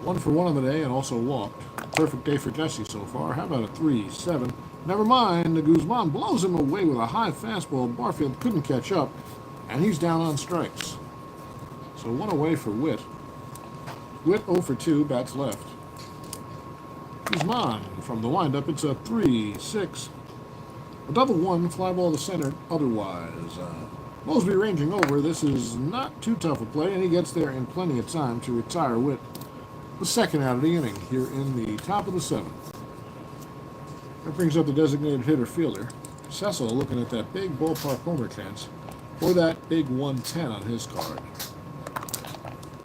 1 for 1 on the day and also walked. Perfect day for Jesse so far. How about a 3-7? Never mind. Guzman blows him away with a high fastball. Barfield couldn't catch up, and he's down on strikes. So one away for Witt. Witt 0 for 2, bats left. Guzman from the windup. It's a 3-6. A double one, fly ball to center. Otherwise, Mosby ranging over. This is not too tough a play, and he gets there in plenty of time to retire Witt. The second out of the inning here in the top of the seventh. That brings up the designated hitter Fielder. Cecil looking at that big ballpark homer chance, or that big 110 on his card.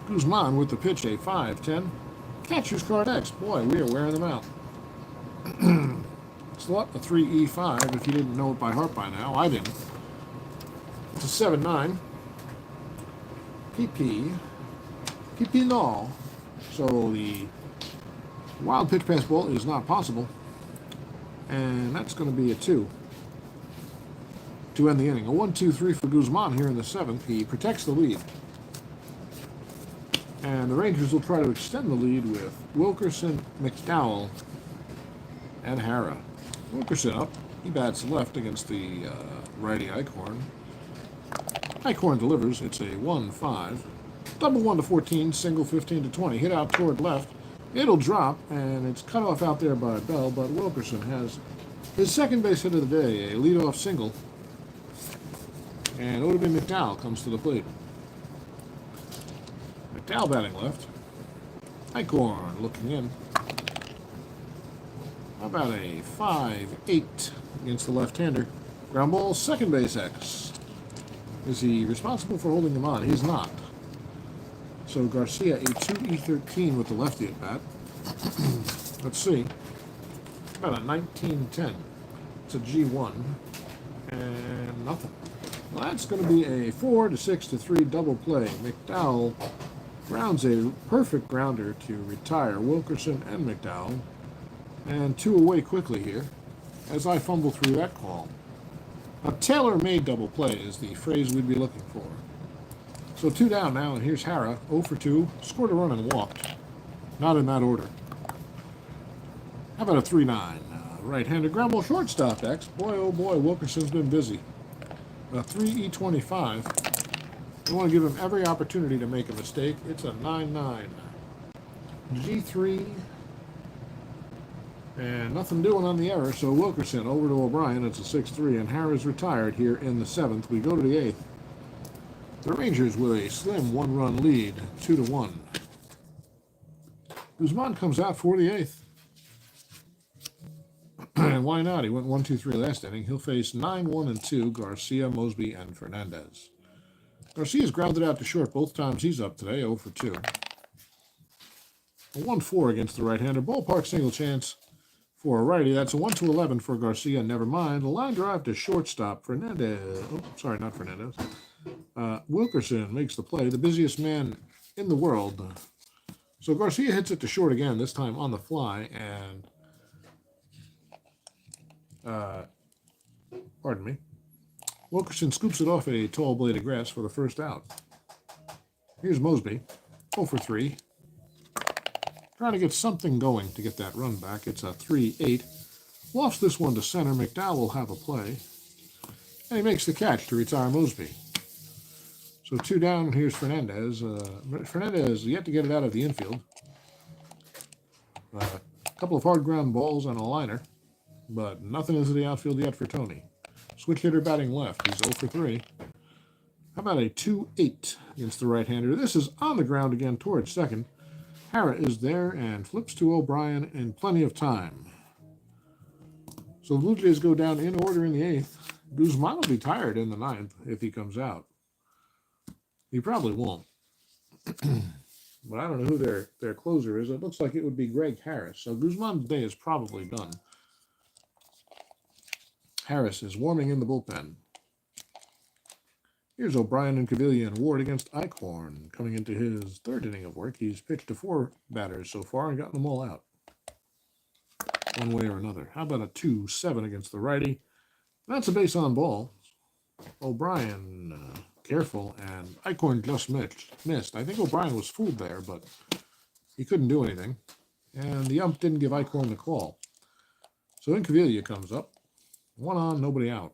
Guzman with the pitch, a 5-10. Catcher's card X. Boy, we are wearing them out. Slot a 3E5 if you didn't know it by heart by now. I didn't. It's a 7-9. PP no. So the wild pitch pass ball is not possible. And that's going to be a 2 to end the inning. A 1-2-3 for Guzman here in the seventh. He protects the lead. And the Rangers will try to extend the lead with Wilkerson, McDowell, and Hara. Wilkerson up. He bats left against the righty Eichhorn. Eichhorn delivers. It's a 1-5. Double 1 to 14, single 15 to 20. Hit out toward left. It'll drop, and it's cut off out there by Bell, but Wilkerson has his second base hit of the day, a leadoff single. And Odubin McDowell comes to the plate. McDowell batting left. Eichhorn looking in. How about a 5-8 against the left-hander? Ground ball, second base X. Is he responsible for holding him on? He's not. So Garcia, a 2E13 with the lefty at bat. Let's see. About a 19-10. It's a G1. And nothing. Well, that's going to be a 4-6-3 double play. McDowell grounds a perfect grounder to retire Wilkerson and McDowell. And 2 away quickly here as I fumble through that call. A tailor-made double play is the phrase we'd be looking for. So 2 down now, and here's Hara, 0 for 2, scored a run and walked. Not in that order. How about a 3-9? Right-hander ground ball shortstop X. Boy, oh boy, Wilkerson's been busy. A 3E25. You want to give him every opportunity to make a mistake. It's a 9-9. G3. And nothing doing on the error, so Wilkerson over to O'Brien. It's a 6-3, and Hara's retired here in the seventh. We go to the eighth. The Rangers with a slim 1-run lead, 2-1. Guzman comes out for the eighth. And why not? He went 1-2-3 last inning. He'll face 9-1-2, Garcia, Mosby, and Fernandez. Garcia's grounded out to short both times he's up today, 0 for 2. A 1-4 against the right-hander. Ballpark single chance for a righty. That's a 1-11 for Garcia. Never mind. A line drive to shortstop. Fernandez. Oh, sorry, not Fernandez. Wilkerson makes the play. The busiest man in the world. So Garcia hits it to short again, this time on the fly. And, pardon me. Wilkerson scoops it off a tall blade of grass for the first out. Here's Mosby. 0 for 3. Trying to get something going to get that run back. It's a 3-8. Lofts this one to center. McDowell will have a play. And he makes the catch to retire Mosby. So 2 down. Here's Fernandez. Fernandez yet to get it out of the infield. A couple of hard ground balls and a liner. But nothing into the outfield yet for Tony. Switch hitter batting left. He's 0 for 3. How about a 2-8 against the right-hander? This is on the ground again towards second. Hara is there and flips to O'Brien in plenty of time. So the Blue Jays go down in order in the eighth. Guzman will be tired in the ninth if he comes out. He probably won't. but I don't know who their closer is. It looks like it would be Greg Harris. So Guzman's day is probably done. Harris is warming in the bullpen. Here's O'Brien and Cavilla and Ward against Eichhorn. Coming into his third inning of work, he's pitched to 4 batters so far and gotten them all out, one way or another. How about a 2-7 against the righty? That's a base on ball. O'Brien careful, and Eichhorn just missed. I think O'Brien was fooled there, but he couldn't do anything. And the ump didn't give Eichhorn the call. So Incaviglia comes up. 1 on, nobody out.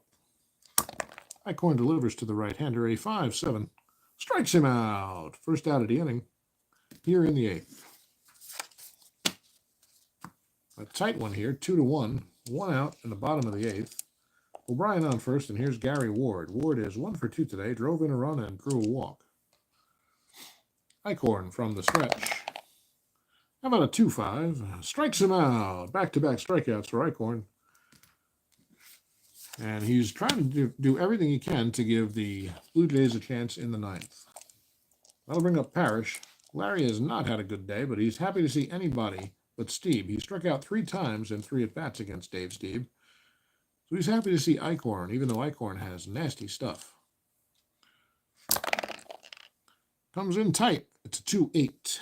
Eichhorn delivers to the right-hander, a 5-7. Strikes him out. First out of the inning here in the 8th. A tight one here, 2-1. 1 out in the bottom of the 8th. O'Brien on first, and here's Gary Ward. Ward is 1 for 2 today, drove in a run and drew a walk. Eichhorn from the stretch. How about a 2-5? Strikes him out. Back-to-back strikeouts for Eichhorn. And he's trying to do everything he can to give the Blue Jays a chance in the 9th. That'll bring up Parrish. Larry has not had a good day, but he's happy to see anybody but Stieb. He struck out 3 times in 3 at-bats against Dave Stieb. So he's happy to see Eichhorn, even though Eichhorn has nasty stuff. Comes in tight. It's a 2-8.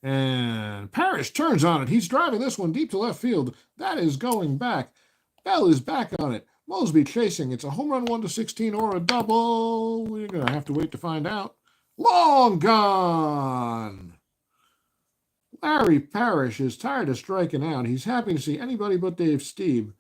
And Parrish turns on it. He's driving this one deep to left field. That is going back. Bell is back on it. Mosby chasing. It's a home run 1-16 or a double. We're going to have to wait to find out. Long gone. Larry Parrish is tired of striking out. He's happy to see anybody but Dave Stieb.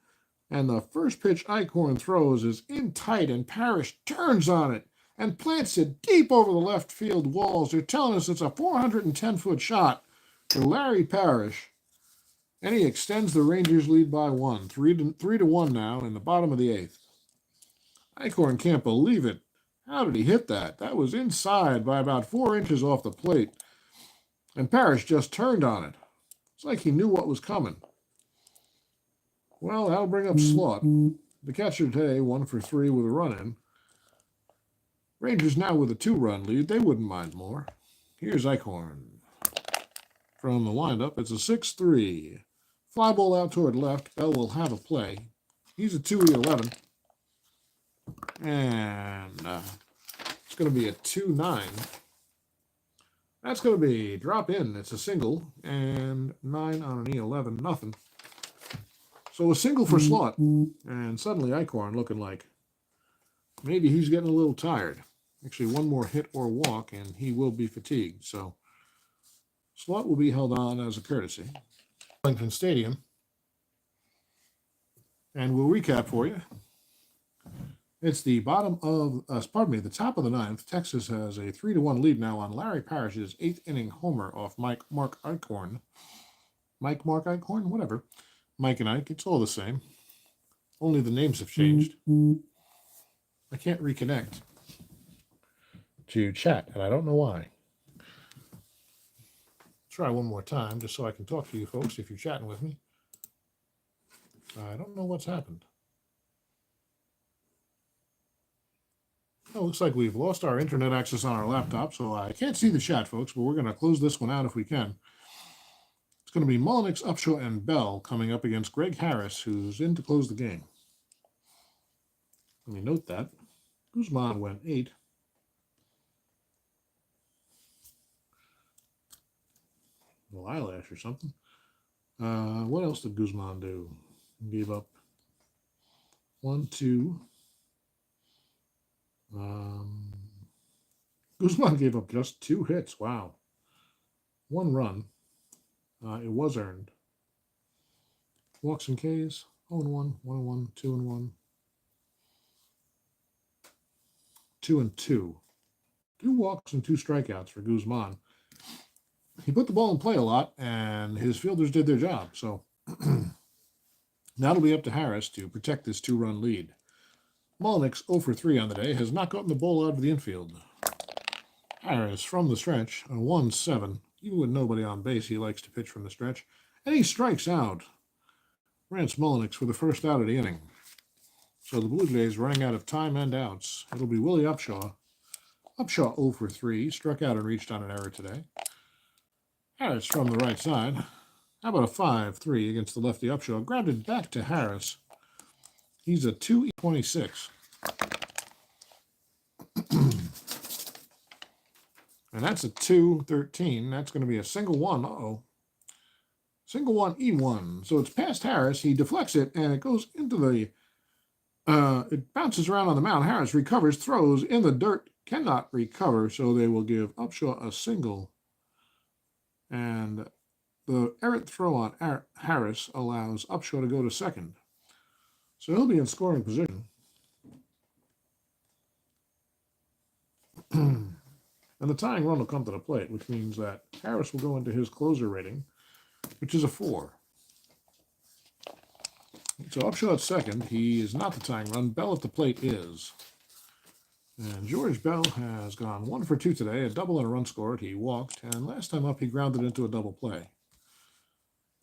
And the first pitch Eichhorn throws is in tight, and Parrish turns on it and plants it deep over the left field walls. They're telling us it's a 410-foot shot for Larry Parrish. And he extends the Rangers' lead by 1. 3-1 now in the bottom of the 8th. Eichhorn can't believe it. How did he hit that? That was inside by about 4 inches off the plate. And Parrish just turned on it. It's like he knew what was coming. Well, that'll bring up Slot. The catcher today, 1 for 3 with a run in. Rangers now with a 2-run lead. They wouldn't mind more. Here's Eichhorn. From the windup, it's a 6-3. Fly ball out toward left. Bell will have a play. He's a 2-11. And it's going to be a 2-9. That's going to be drop in. It's a single. And 9 on an E11. Nothing. So a single for Slot. And suddenly Eichhorn looking like maybe he's getting a little tired. Actually, 1 more hit or walk, and he will be fatigued. So Slot will be held on as a courtesy. Lincoln Stadium. And we'll recap for you. It's the bottom of, the top of the 9th. Texas has a 3-1 lead now on Larry Parrish's 8th inning homer off Mark Eichhorn. Mark Eichhorn? Whatever. Mike and Ike, it's all the same. Only the names have changed. I can't reconnect to chat, and I don't know why. Try one more time just so I can talk to you folks if you're chatting with me. I don't know what's happened. Oh, looks like we've lost our internet access on our laptop, so I can't see the chat, folks, but we're going to close this one out if we can. It's going to be Mullenix, Upshaw, and Bell coming up against Greg Harris, who's in to close the game. Let me note that. Guzman went 8. Well, eyelash or something. What else did Guzman do? He gave up 1, 2. Guzman gave up just 2 hits. Wow. 1 run. It was earned. Walks and Ks. 0-1, 1-1, 2-1. 2-2. 2 walks and 2 strikeouts for Guzman. He put the ball in play a lot, and his fielders did their job. So now it'll be up to Harris to protect this 2-run lead. Mullenix, 0 for 3 on the day, has not gotten the ball out of the infield. Harris from the stretch, a 1-7. Even with nobody on base, he likes to pitch from the stretch. And he strikes out. Rance Mullenix for the first out of the inning. So the Blue Jays running out of time and outs. It'll be Willie Upshaw. Upshaw 0 for 3. Struck out and reached on an error today. Harris from the right side. How about a 5-3 against the lefty Upshaw? Grounded back to Harris. He's a 2E26. And that's a 2-13. That's going to be a single one. Uh-oh. Single one, E1. So it's past Harris. He deflects it, and it goes into the... it bounces around on the mound. Harris recovers, throws in the dirt, cannot recover, so they will give Upshaw a single. And the errant throw on Harris allows Upshaw to go to second. So he'll be in scoring position. And the tying run will come to the plate, which means that Harris will go into his closer rating, which is a 4. So Upshaw at second. He is not the tying run. Bell at the plate is. And George Bell has gone 1 for 2 today, a double and a run scored. He walked, and last time up he grounded into a double play.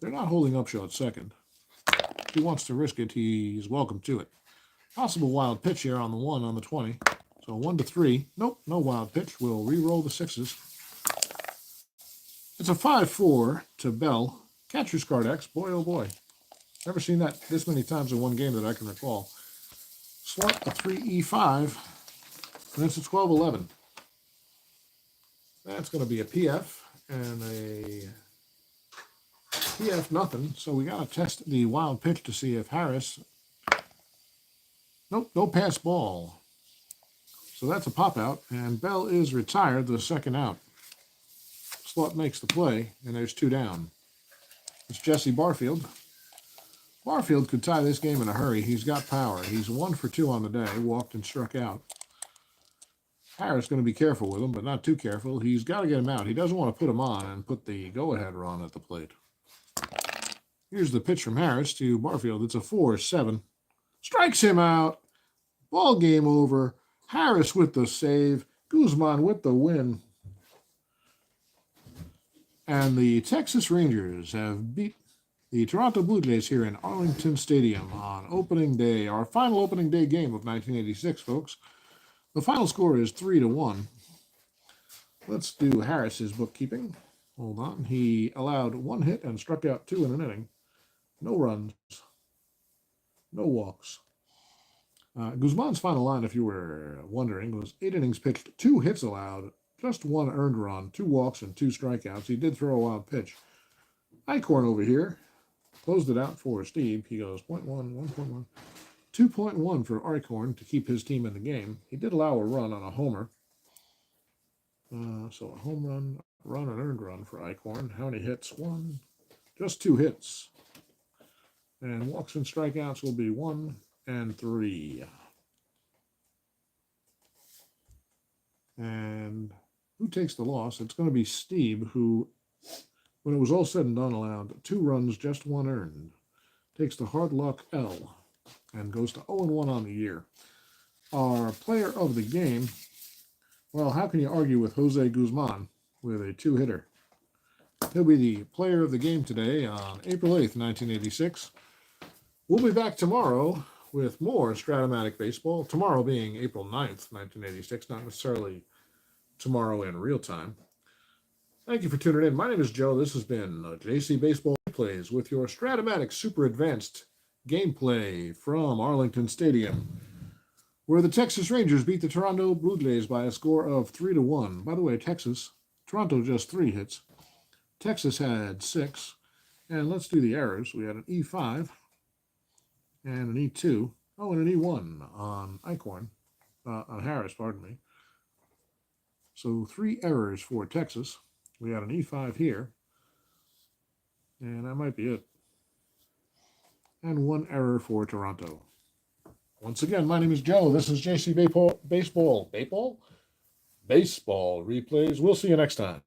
They're not holding Upshaw at second. If he wants to risk it, he's welcome to it. Possible wild pitch here on the 1 on the 20. So 1-3. Nope, no wild pitch. We'll re-roll the 6s. It's a 5-4 to Bell. Catcher's card X. Boy, oh boy. Never seen that this many times in one game that I can recall. Slot a 3E5. And it's a 12-11. That's going to be a PF and a PF nothing. So we got to test the wild pitch to see if Harris... Nope, no pass ball. So that's a pop out, and Bell is retired, the second out. Slot makes the play, and there's 2 down. It's Jesse Barfield. Barfield could tie this game in a hurry. He's got power. He's 1 for 2 on the day, walked and struck out. Harris going to be careful with him, but not too careful. He's got to get him out. He doesn't want to put him on and put the go-ahead run at the plate. Here's the pitch from Harris to Barfield. It's a 4-7. Strikes him out. Ball game over. Harris with the save. Guzman with the win. And the Texas Rangers have beat the Toronto Blue Jays here in Arlington Stadium on opening day. Our final opening day game of 1986, folks. The final score is 3-1. Let's do Harris's bookkeeping. Hold on. He allowed 1 hit and struck out 2 in an inning. No runs. No walks. Guzman's final line, if you were wondering, was 8 innings pitched, 2 hits allowed, just 1 earned run, 2 walks, and 2 strikeouts. He did throw a wild pitch. Icorn over here closed it out for Steve. He goes 0.1, 1.1, 2.1 for Icorn to keep his team in the game. He did allow a run on a homer. So a home run, and earned run for Icorn. How many hits? 1. Just 2 hits. And walks and strikeouts will be 1 and 3. And who takes the loss? It's going to be Steve, who, when it was all said and done, allowed 2 runs, just 1 earned. Takes the hard luck L and goes to 0-1 on the year. Our player of the game, well, how can you argue with Jose Guzman with a 2-hitter? He'll be the player of the game today on April 8th, 1986. We'll be back tomorrow with more Strat-O-Matic baseball. Tomorrow being April 9th, 1986, not necessarily tomorrow in real time. Thank you for tuning in. My name is Joe. This has been JC Baseball Plays with your Strat-O-Matic Super Advanced gameplay from Arlington Stadium, where the Texas Rangers beat the Toronto Blue Jays by a score of 3-1. By the way, Toronto just 3 hits. Texas had 6. And let's do the errors. We had an E5 and an E2. Oh, and an E1 on Icorn, on Harris, pardon me. So 3 errors for Texas. We had an E5 here. And that might be it. And 1 error for Toronto. Once again, my name is Joe. This is JC Baseball Replays. We'll see you next time.